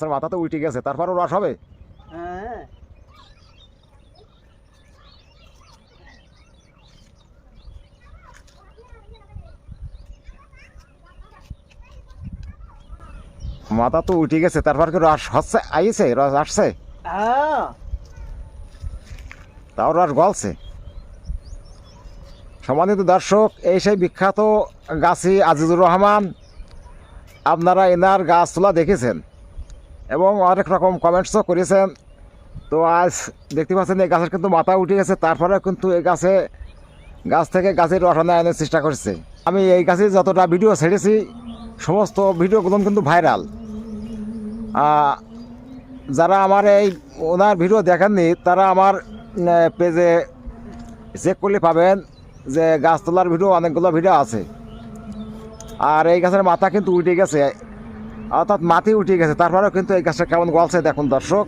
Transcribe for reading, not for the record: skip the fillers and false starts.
মাথা তো উল্টে গেছে, তারপরও রস হবে। হ্যাঁ মাথা তো উল্টে গেছে, তারপর কি রস হচ্ছে, আইছে রস আসছে, হ্যাঁ তাও রস গলছে। সম্মানিত দর্শক, এই সেই বিখ্যাত গাছি আজিজুর রহমান। আপনারা এনার গাছ তোলা দেখেছেন এবং অনেক রকম কমেন্টসও করেছেন। তো আজ দেখতে পাচ্ছেন এই গাছের কিন্তু মাথা উঠে গেছে, তারপরে কিন্তু এই গাছ থেকে গাছের রস আনার চেষ্টা করছে। আমি এই গাছে যতটা ভিডিও ছেড়েছি সমস্ত ভিডিওগুলো কিন্তু ভাইরাল। যারা আমার এই ওনার ভিডিও দেখেননি তারা আমার পেজে চেক করলে পাবেন যে গাছ তোলার ভিডিও অনেকগুলো ভিডিও আছে। আর এই গাছের মাথা কিন্তু উঠে গেছে, অর্থাৎ মাটি উঠে গেছে, তারপরেও কিন্তু এই গাছটা কেমন গলছে দেখুন দর্শক।